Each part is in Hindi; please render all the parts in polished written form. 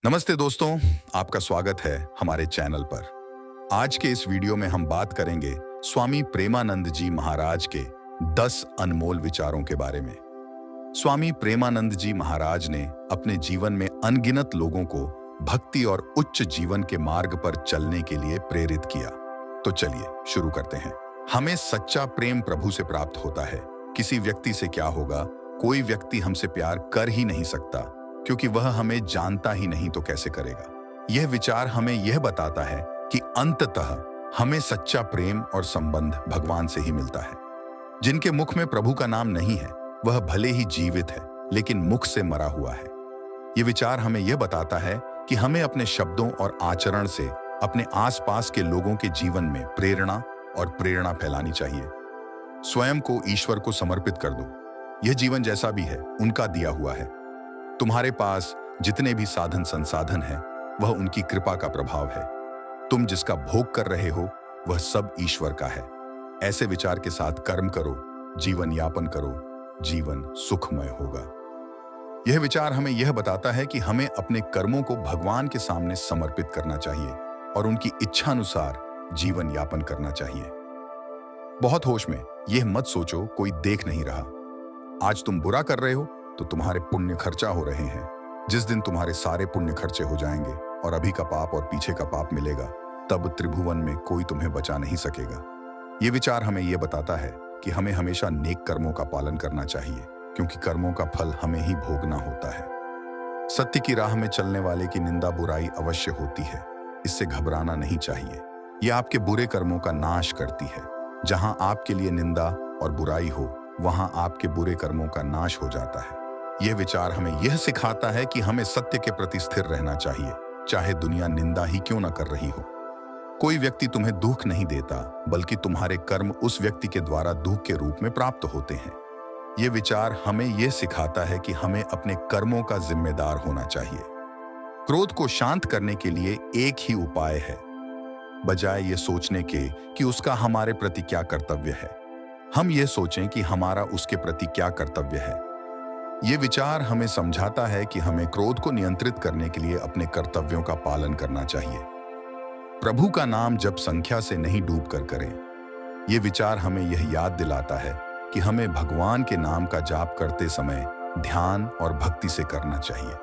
नमस्ते दोस्तों, आपका स्वागत है हमारे चैनल पर। आज के इस वीडियो में हम बात करेंगे स्वामी प्रेमानंद जी महाराज के 10 अनमोल विचारों के बारे में। स्वामी प्रेमानंद जी महाराज ने अपने जीवन में अनगिनत लोगों को भक्ति और उच्च जीवन के मार्ग पर चलने के लिए प्रेरित किया। तो चलिए शुरू करते हैं। हमें सच्चा प्रेम प्रभु से प्राप्त होता है। किसी व्यक्ति से क्या होगा? कोई व्यक्ति हमसे प्यार कर ही नहीं सकता, क्योंकि वह हमें जानता ही नहीं तो कैसे करेगा। यह विचार हमें यह बताता है कि अंततः हमें सच्चा प्रेम और संबंध भगवान से ही मिलता है। जिनके मुख में प्रभु का नाम नहीं है, वह भले ही जीवित है, लेकिन मुख से मरा हुआ है। यह विचार हमें यह बताता है कि हमें अपने शब्दों और आचरण से अपने आसपास के लोगों के जीवन में प्रेरणा फैलानी चाहिए। स्वयं को ईश्वर को समर्पित कर दो। यह जीवन जैसा भी है, उनका दिया हुआ है। तुम्हारे पास जितने भी साधन संसाधन हैं, वह उनकी कृपा का प्रभाव है। तुम जिसका भोग कर रहे हो, वह सब ईश्वर का है। ऐसे विचार के साथ कर्म करो, जीवन यापन करो, जीवन सुखमय होगा। यह विचार हमें यह बताता है कि हमें अपने कर्मों को भगवान के सामने समर्पित करना चाहिए और उनकी इच्छानुसार जीवन यापन करना चाहिए। बहुत होश में यह मत सोचो कोई देख नहीं रहा। आज तुम बुरा कर रहे हो तो तुम्हारे पुण्य खर्चा हो रहे हैं। जिस दिन तुम्हारे सारे पुण्य खर्चे हो जाएंगे और अभी का पाप और पीछे का पाप मिलेगा, तब त्रिभुवन में कोई तुम्हें बचा नहीं सकेगा। ये विचार हमें यह बताता है कि हमें हमेशा नेक कर्मों का पालन करना चाहिए, क्योंकि कर्मों का फल हमें ही भोगना होता है। सत्य की राह में चलने वाले की निंदा बुराई अवश्य होती है, इससे घबराना नहीं चाहिए। यह आपके बुरे कर्मों का नाश करती है। जहां आपके लिए निंदा और बुराई हो, वहां आपके बुरे कर्मों का नाश हो जाता है। यह विचार हमें यह सिखाता है कि हमें सत्य के प्रति स्थिर रहना चाहिए, चाहे दुनिया निंदा ही क्यों न कर रही हो। कोई व्यक्ति तुम्हें दुख नहीं देता, बल्कि तुम्हारे कर्म उस व्यक्ति के द्वारा दुख के रूप में प्राप्त होते हैं। यह विचार हमें यह सिखाता है कि हमें अपने कर्मों का जिम्मेदार होना चाहिए। क्रोध को शांत करने के लिए एक ही उपाय है, बजाय ये सोचने के कि उसका हमारे प्रति क्या कर्तव्य है, हम ये सोचें कि हमारा उसके प्रति क्या कर्तव्य है। ये विचार हमें समझाता है कि हमें क्रोध को नियंत्रित करने के लिए अपने कर्तव्यों का पालन करना चाहिए। प्रभु का नाम जप संख्या से नहीं डूब कर करें। ये विचार हमें यह याद दिलाता है कि हमें भगवान के नाम का जाप करते समय ध्यान और भक्ति से करना चाहिए।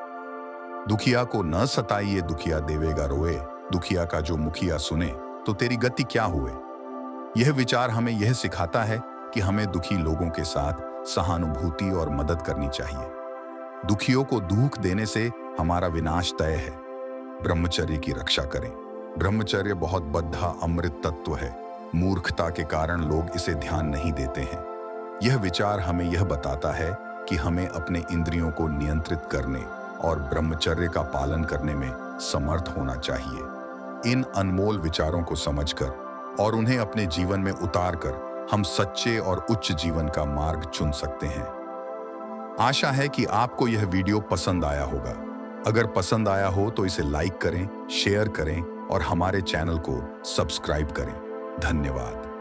दुखिया को न सताइए, दुखिया देवेगा रोए, दुखिया का जो मुखिया सुने तो तेरी गति क्या हुए। यह विचार हमें यह सिखाता है कि हमें दुखी लोगों के साथ सहानुभूति और मदद करनी चाहिए। दुखियों को दुख देने से हमारा विनाश तय है। ब्रह्मचर्य की रक्षा करें। ब्रह्मचर्य बहुत बद्धा अमृत तत्व है। मूर्खता के कारण लोग इसे ध्यान नहीं देते हैं। यह विचार हमें यह बताता है कि हमें अपने इंद्रियों को नियंत्रित करने और ब्रह्मचर्य का पालन करने में समर्थ होना चाहिए। इन अनमोल विचारों को समझकर और उन्हें अपने जीवन में उतारकर हम सच्चे और उच्च जीवन का मार्ग चुन सकते हैं। आशा है कि आपको यह वीडियो पसंद आया होगा। अगर पसंद आया हो तो इसे लाइक करें, शेयर करें और हमारे चैनल को सब्सक्राइब करें। धन्यवाद।